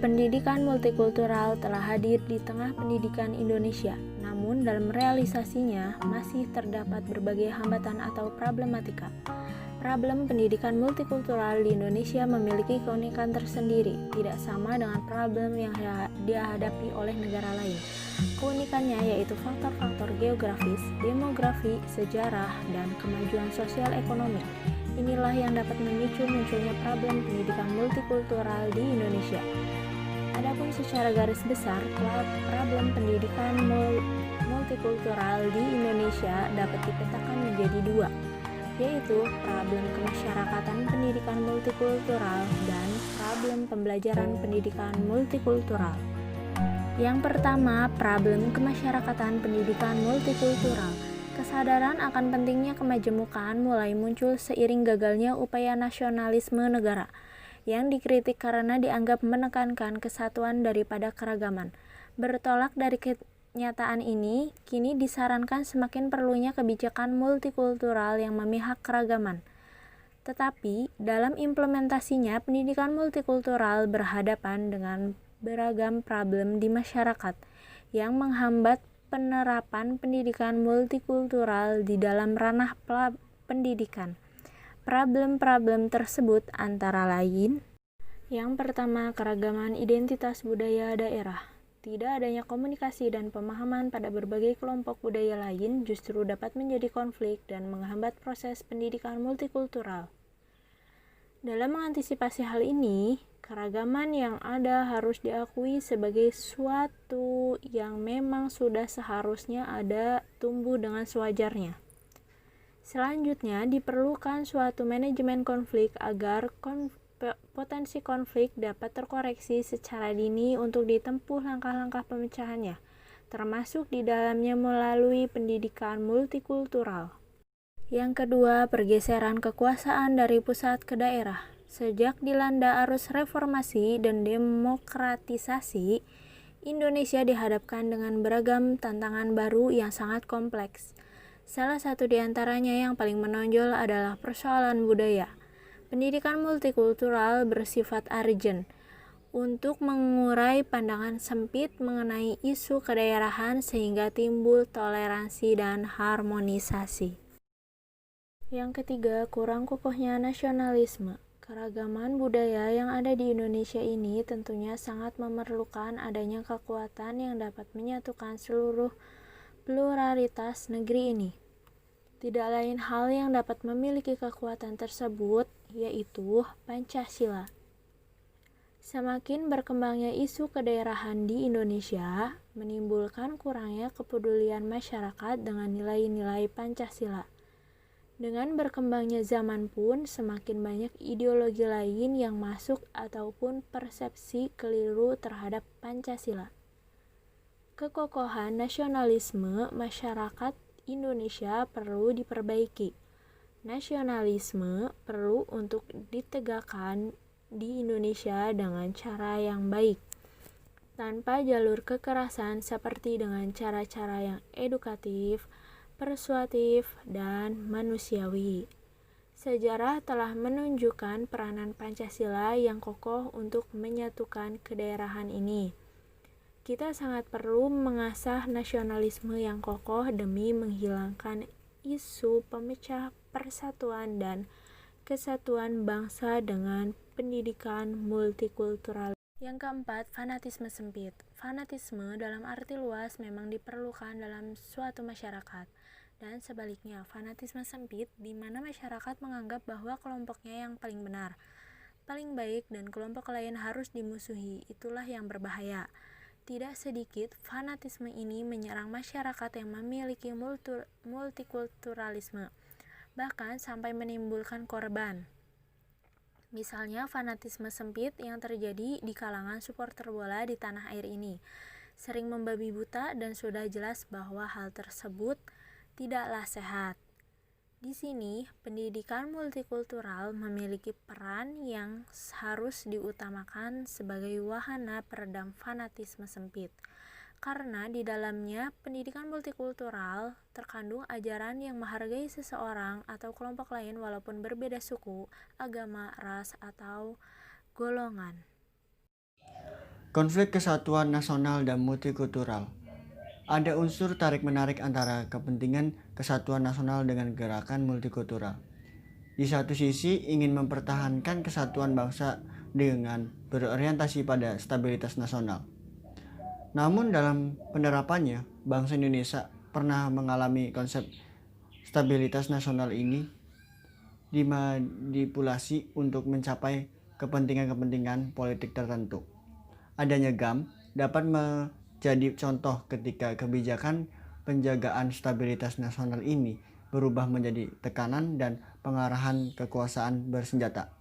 Pendidikan multikultural telah hadir di tengah pendidikan Indonesia, namun dalam realisasinya masih terdapat berbagai hambatan atau problematika. Problem pendidikan multikultural di Indonesia memiliki keunikan tersendiri, tidak sama dengan problem yang dihadapi oleh negara lain. Keunikannya yaitu faktor-faktor geografis, demografi, sejarah, dan kemajuan sosial ekonomi. Inilah yang dapat memicu munculnya problem pendidikan multikultural di Indonesia. Adapun secara garis besar, problem pendidikan multikultural di Indonesia dapat dipetakan menjadi dua, yaitu problem kemasyarakatan pendidikan multikultural dan problem pembelajaran pendidikan multikultural. Yang pertama, problem kemasyarakatan pendidikan multikultural. Kesadaran akan pentingnya kemajemukan mulai muncul seiring gagalnya upaya nasionalisme negara, yang dikritik karena dianggap menekankan kesatuan daripada keragaman. Bertolak dari kenyataan ini, kini disarankan semakin perlunya kebijakan multikultural yang memihak keragaman. Tetapi, dalam implementasinya, pendidikan multikultural berhadapan dengan beragam problem di masyarakat yang menghambat penerapan pendidikan multikultural di dalam ranah pendidikan. Problem-problem tersebut antara lain: yang pertama, keragaman identitas budaya daerah. Tidak adanya komunikasi dan pemahaman pada berbagai kelompok budaya lain justru dapat menjadi konflik dan menghambat proses pendidikan multikultural. Dalam mengantisipasi hal ini, keragaman yang ada harus diakui sebagai suatu yang memang sudah seharusnya ada, tumbuh dengan sewajarnya. Selanjutnya, diperlukan suatu manajemen konflik agar potensi konflik dapat terkoreksi secara dini untuk ditempuh langkah-langkah pemecahannya, termasuk di dalamnya melalui pendidikan multikultural. Yang kedua, pergeseran kekuasaan dari pusat ke daerah. Sejak dilanda arus reformasi dan demokratisasi, Indonesia dihadapkan dengan beragam tantangan baru yang sangat kompleks. Salah satu di antaranya yang paling menonjol adalah persoalan budaya. Pendidikan multikultural bersifat urgent untuk mengurai pandangan sempit mengenai isu kedaerahan sehingga timbul toleransi dan harmonisasi. Yang ketiga, kurang kokohnya nasionalisme. Keragaman budaya yang ada di Indonesia ini tentunya sangat memerlukan adanya kekuatan yang dapat menyatukan seluruh pluralitas negeri ini. Tidak lain hal yang dapat memiliki kekuatan tersebut, yaitu Pancasila. Semakin berkembangnya isu kedaerahan di Indonesia, menimbulkan kurangnya kepedulian masyarakat dengan nilai-nilai Pancasila. Dengan berkembangnya zaman pun, semakin banyak ideologi lain yang masuk ataupun persepsi keliru terhadap Pancasila. Kekokohan nasionalisme masyarakat Indonesia perlu diperbaiki. Nasionalisme perlu untuk ditegakkan di Indonesia dengan cara yang baik, tanpa jalur kekerasan seperti dengan cara-cara yang edukatif, persuasif, dan manusiawi. Sejarah telah menunjukkan peranan Pancasila yang kokoh untuk menyatukan kedaerahan ini. Kita sangat perlu mengasah nasionalisme yang kokoh demi menghilangkan isu pemecah persatuan dan kesatuan bangsa dengan pendidikan multikultural. Yang keempat, fanatisme sempit. Fanatisme dalam arti luas memang diperlukan dalam suatu masyarakat, dan sebaliknya, fanatisme sempit di mana masyarakat menganggap bahwa kelompoknya yang paling benar, paling baik, dan kelompok lain harus dimusuhi. Itulah yang berbahaya. Tidak sedikit fanatisme ini menyerang masyarakat yang memiliki multikulturalisme, bahkan sampai menimbulkan korban. Misalnya fanatisme sempit yang terjadi di kalangan supporter bola di tanah air ini sering membabi buta dan sudah jelas bahwa hal tersebut tidaklah sehat. Di sini, pendidikan multikultural memiliki peran yang harus diutamakan sebagai wahana peredam fanatisme sempit. Karena di dalamnya pendidikan multikultural terkandung ajaran yang menghargai seseorang atau kelompok lain walaupun berbeda suku, agama, ras, atau golongan. Konflik kesatuan nasional dan multikultural. Ada unsur tarik-menarik antara kepentingan kesatuan nasional dengan gerakan multikultural. Di satu sisi ingin mempertahankan kesatuan bangsa dengan berorientasi pada stabilitas nasional. Namun dalam penerapannya, bangsa Indonesia pernah mengalami konsep stabilitas nasional ini dimanipulasi untuk mencapai kepentingan-kepentingan politik tertentu. Adanya GAM dapat menjadi contoh ketika kebijakan penjagaan stabilitas nasional ini berubah menjadi tekanan dan pengarahan kekuasaan bersenjata.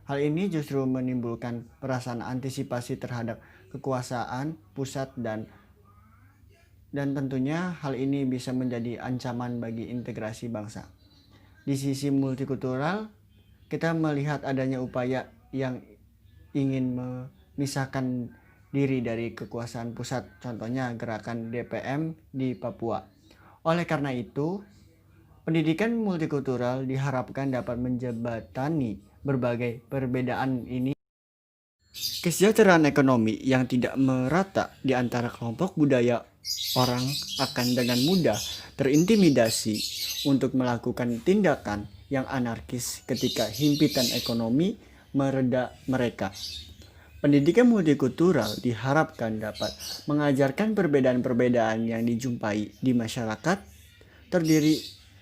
Hal ini justru menimbulkan perasaan antisipasi terhadap kekuasaan pusat dan tentunya hal ini bisa menjadi ancaman bagi integrasi bangsa. Di sisi multikultural, kita melihat adanya upaya yang ingin memisahkan diri dari kekuasaan pusat, contohnya gerakan DPM di Papua. Oleh karena itu, pendidikan multikultural diharapkan dapat menjembatani berbagai perbedaan ini. Kesejahteraan ekonomi yang tidak merata di antara kelompok budaya orang akan dengan mudah terintimidasi untuk melakukan tindakan yang anarkis ketika himpitan ekonomi mereda mereka. Pendidikan multikultural diharapkan dapat mengajarkan perbedaan-perbedaan yang dijumpai di masyarakat terdiri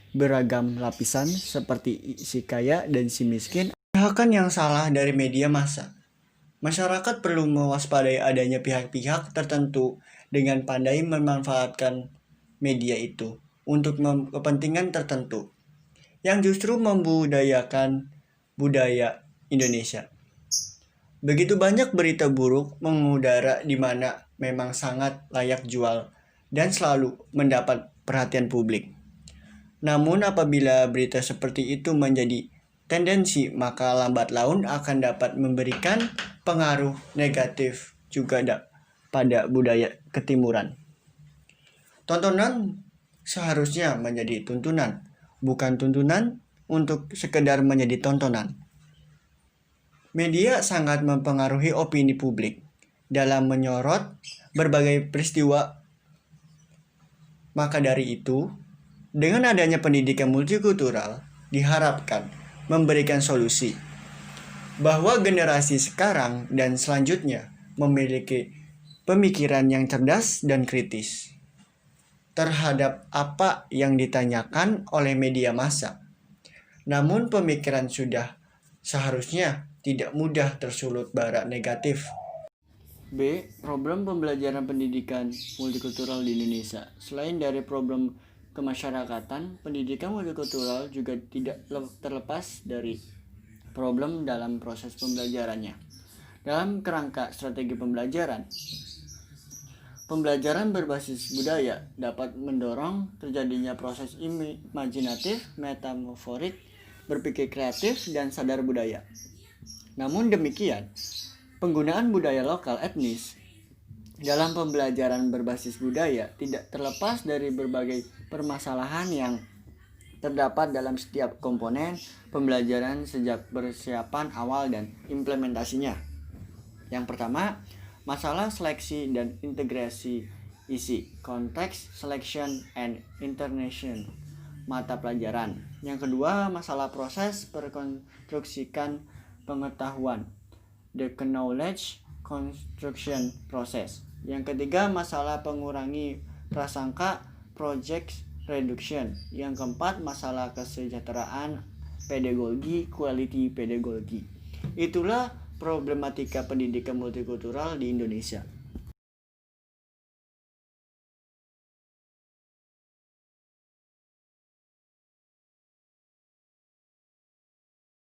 beragam lapisan seperti si kaya dan si miskin. Pihak yang salah dari media massa. Masyarakat perlu mewaspadai adanya pihak-pihak tertentu dengan pandai memanfaatkan media itu untuk kepentingan tertentu yang justru membudayakan budaya Indonesia. Begitu banyak berita buruk mengudara di mana memang sangat layak jual dan selalu mendapat perhatian publik. Namun apabila berita seperti itu menjadi tendensi, maka lambat laun akan dapat memberikan pengaruh negatif juga pada budaya ketimuran. Tontonan seharusnya menjadi tuntunan, bukan tuntunan untuk sekedar menjadi tontonan. Media sangat mempengaruhi opini publik dalam menyorot berbagai peristiwa. Maka dari itu, dengan adanya pendidikan multikultural diharapkan memberikan solusi bahwa generasi sekarang dan selanjutnya memiliki pemikiran yang cerdas dan kritis terhadap apa yang ditanyakan oleh media massa. Namun pemikiran sudah seharusnya tidak mudah tersulut barat negatif. B. Problem pembelajaran pendidikan multikultural di Indonesia. Selain dari problem kemasyarakatan, pendidikan multikultural juga tidak terlepas dari problem dalam proses pembelajarannya. Dalam kerangka strategi pembelajaran, pembelajaran berbasis budaya dapat mendorong terjadinya proses imajinatif, metaforik, berpikir kreatif, dan sadar budaya. Namun demikian, penggunaan budaya lokal etnis dalam pembelajaran berbasis budaya tidak terlepas dari berbagai permasalahan yang terdapat dalam setiap komponen pembelajaran sejak persiapan awal dan implementasinya. Yang pertama, masalah seleksi dan integrasi isi, context, selection, and integration mata pelajaran. Yang kedua, masalah proses perkonstruksikan pengetahuan, the knowledge construction process. Yang ketiga, masalah pengurangi prasangka, project reduction. Yang keempat, masalah kesejahteraan, pedagogi, quality pedagogi. Itulah problematika pendidikan multikultural di Indonesia.